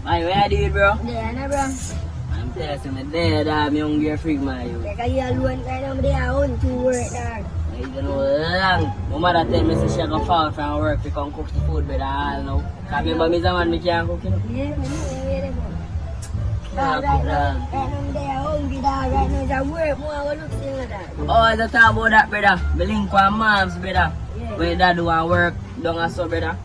Ay, where you doing, bro? There na bro. I'm telling you, I'm there, dog. I'm hungry freak, man. You. Teka, alone ka naman there on to work dog. I don't know long. My mother tell me she go fall from work to come cook the food, but I don't know. Cause remember me the man me can't cook, you know? Yeah, man, yeah, bro. Can't Right cook, now, dog. there hungry dog. Right now, it's a work more. I look still dog. Oh, I just talk about that, brother. Me link with mom's, brother. Yeah. When dad do work, down and so, brother.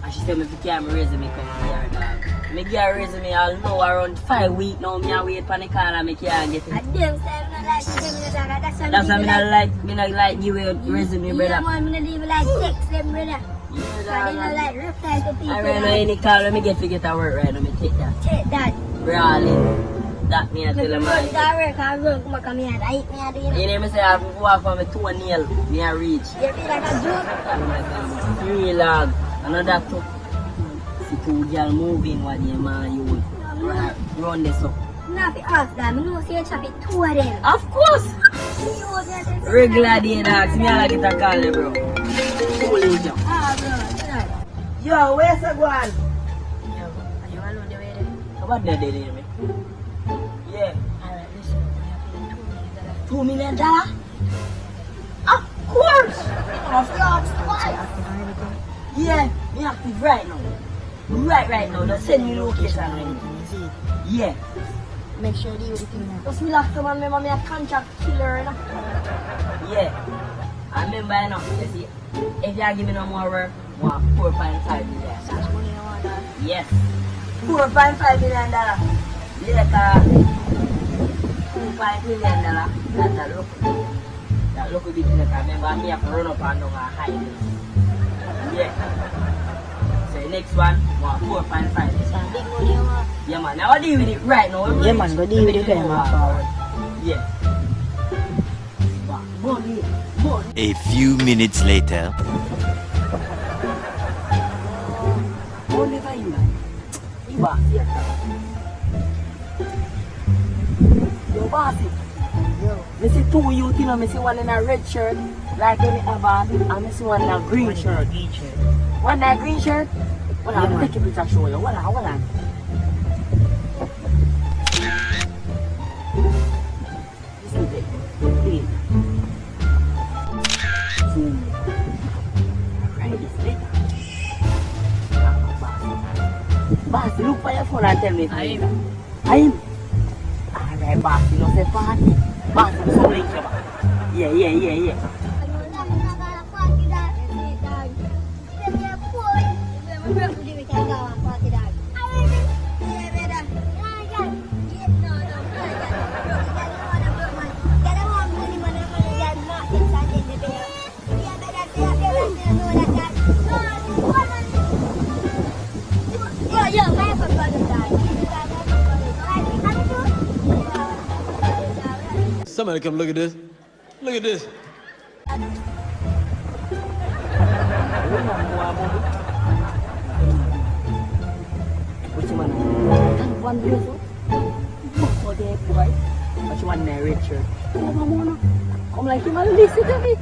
And she tell me if you can't raise me come here, dog. Me get raise me all know around 5 weeks now. Me a wait for the call and me can't get it. At them time, I like to give me the dog. That's why me not like give you resume, brother. Yeah, man, I don't even like text them, brother. Yeah, So I don't like reply to people. I right now any call when me get to get to work right now, me take that. Check that. Brawling. That me I tell him. Run that work, I run, come here. I eat me, I do you know. You know me say I have to walk for my toenail, me a reach. You feel like a joke? Real log. Another two. See two girl moving what you man you run this up. Not for us, that. I know say you chop it two of them. Of course. Regular day dogs, me I get a call there, bro. Holy jump. Ah, bro, you know. Yo, where's the one? Yo, are you alone the way there? What did they do me? Yeah. Alright, listen, we are paying $2 million. $2 million? Of course! Of course, why? Yeah, me active right now. Right now. Just send me location already. Yeah. Make sure you do the thing now. Just relax, man. Remember me a contract killer, you know? Yeah. I remember, you know, you see, if you give me no more work, I want $4.5 million. So much money you want that? Yes. $4.5 million. Later, $2.5 million. That look a bit later. Remember, me have to run up and down and hide. Yeah. So the next one, I want $4.5 million. So big money you want? Yeah, man. Now I deal with it right now. Yeah, man, go deal with it forward. Yeah. Money. A few minutes later. Money for you. You bossy. Yo, bossy. Yo. I see two youth, you know, I see one in a red shirt, like when they have on, and I see one in a green shirt. One in a green shirt? Hold on, take a picture show you. Hold on. Boss, look for your phone and tell me. I'm. Alright, boss, you know say party. Boss, I'm so late, yeah. Somebody come look at this. Look at this. Which one? One beautiful. Oh, there, boy. Which one narrator? Come like him and listen to me.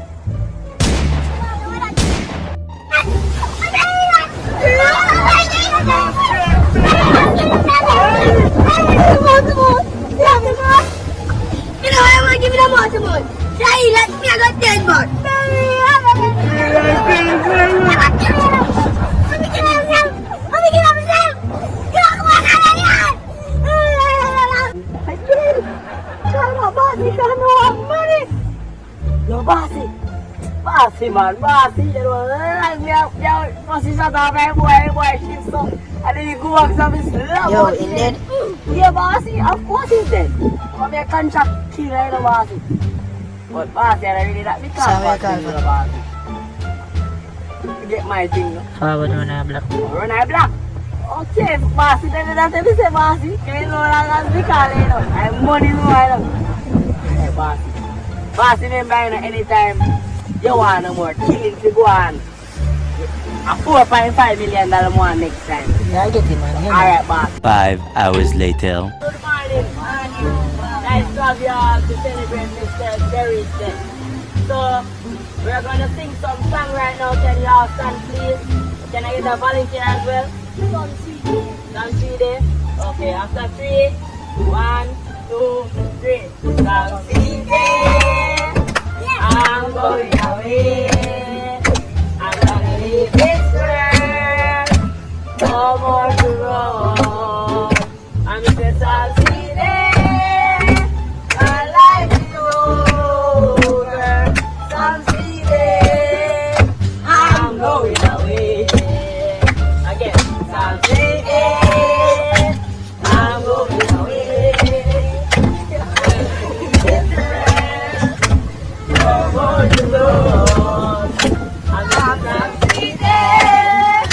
You know I want to give you the watermelon. Try it, let me, I got 10 bucks. Yo, bossy man, you know, like me, bossy shut up, boy, she's so, and then you go back to his love. Yo, is dead? Yeah, bossy, of course he's dead. I'm a contract killer, you know, bossy. But bossy, I really not because bossy, you know, bossy. You get my thing, no? Forward run a block. Run a block. Okay, bossy, then that's what I say, bossy. You know, like me call you know. I'm money, you know. Hey, bossy. Bossy, remember, you know, anytime you want no more killing to go on. A $4.5 million more next time. Yeah, I get it, man. Alright, boss. 5 hours later. Good morning. Nice to have you all to celebrate Mr. Jerry's day. So, we're going to sing some song right now. Can you all stand, please? Can I get a volunteer as well? Some CD. Okay, after 3, 1, 2, 3. Something there. I'm going away. I'm gonna leave this world. No more to roam. I'm just something there. My life is over. Something there. I'm going away. Again, something there. I'm going away. No more to roam. I'm just something there.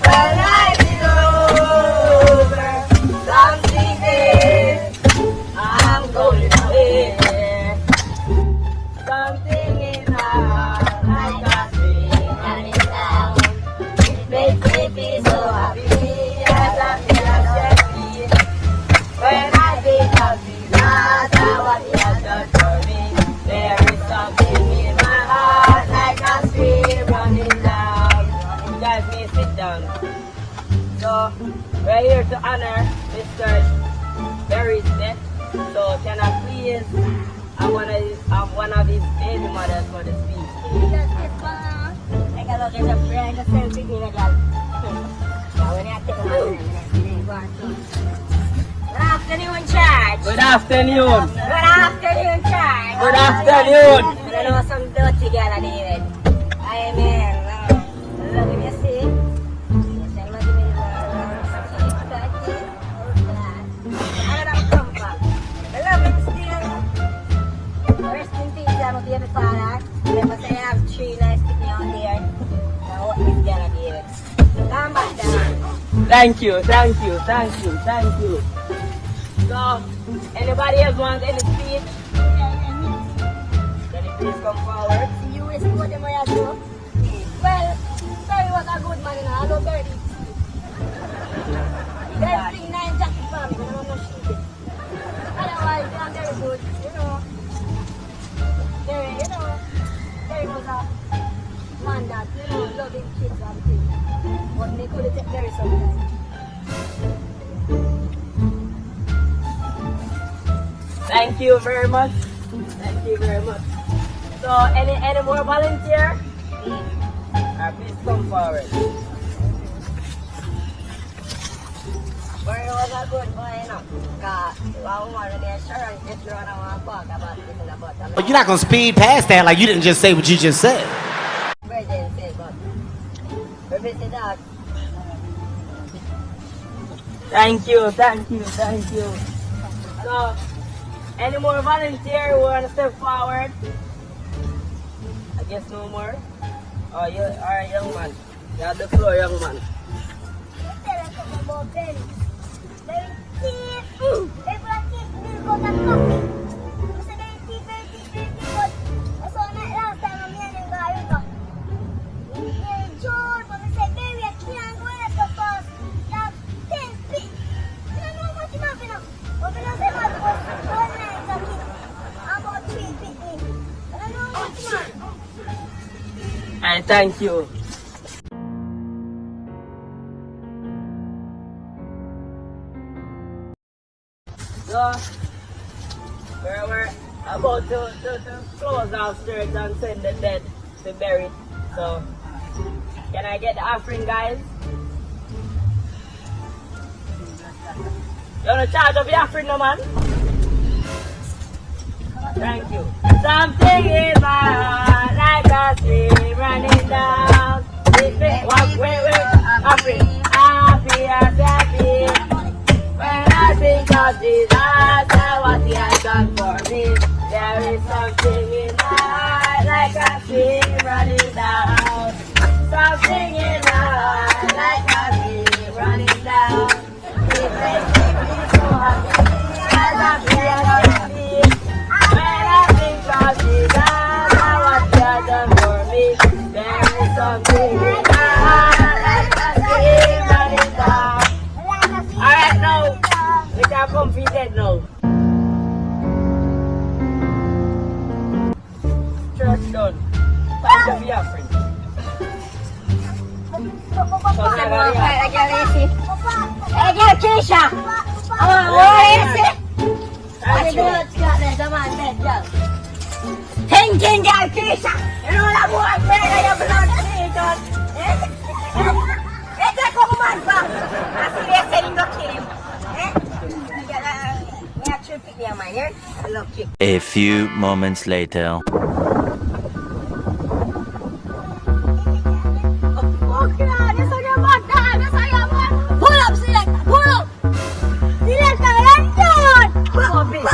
My life is over. Something there. I'm going away. Something in my heart, like a stream running down. It makes me feel so happy, as I feel as can feel. When I think of Jesus and what He has done for me, there is something in my heart, like a stream running down. You guys may sit down. So, we're here to honor Mr. Berry's death. So, can I please have one of his baby mothers for the speech? I got look at the friend, the selfie in a gal. Now, when I take a man, good afternoon, church. Good afternoon. Good afternoon, church. Good afternoon. I know some dirty gal, David. Amen. Look at you, see? Yes, I'm not giving you I don't come back. I love him still. Rest in peace, I'm a baby father. Never say I have 3 nice people out there. Now, what is gonna be it? Come back down. Thank you, thank you, thank you, thank you. So, anybody else want any speech? Can you please come forward? You is what am I do? Well, Terry was a good man, you know. I love Terry. There's 9 jacket for me, but I'm not shooting. Otherwise, I'm very good, you know. Terry was a man that, you know, loving kids and things. But they couldn't take Terry sometimes. Thank you very much. Thank you very much. So, any more volunteer? Please come forward. Terry was a good boy, you know. Because one more than the insurance, just run around and talk about this and about that. But you're not gonna speed past that like you didn't just say what you just said. Virgin say, but we visit that. Thank you, thank you, thank you. So, any more volunteer who want to step forward? I guess no more. Oh, you are a young man. You have the floor, young man. I thank you. So, we're about to close our church and send the dead to bury. So, can I get the offering, guys? You want to charge up the offering, no man? Thank you. Something in my heart, like a stream running down. Wait, offering. Happy as happy. When I think of Jesus and what He has done for me, there is something in my heart, like a stream running down. Something in my heart, like a stream running down. It makes me feel so happy, as happy as can be. When I think of Jesus and what He has done for me, there is something in my heart, like a stream running down. Alright, now, we can come feed now. Church done. Time to be offering. So, Hey, Keisha! Thinking girl, Kisha! Ano na mo ang pera yung blood season? Ito ko kuman ba? Kasi lesa yung dokim. May action pick niya man yan. Look chick. A few moments later. Oh, grabe sa yaman! Grabe sa yaman! Pull up, select! Pull up! Select ka lang yun! Oh, bitch!